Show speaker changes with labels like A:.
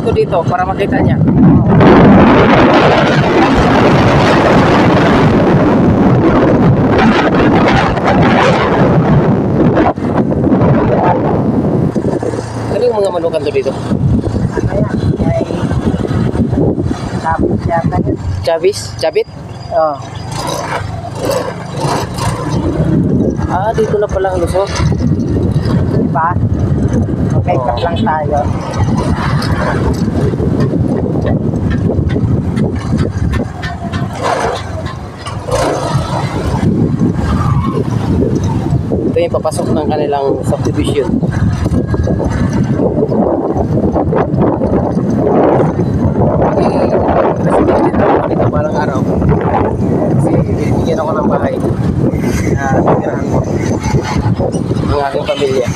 A: ko dito para makita niya. Ano yung mga manukan to dito?
B: Ano yan? May tapos yata yun.
A: Chabis? Chabit?
B: Oo.
A: Ah, dito na pala ang lusot.
B: Diba? Okay, cut lang tayo.
A: Ito yung papasok ng kanilang subdivision. Dito palang araw. Kasi binibigyan ako ng bahay. Titirahan ko ang aking pamilya.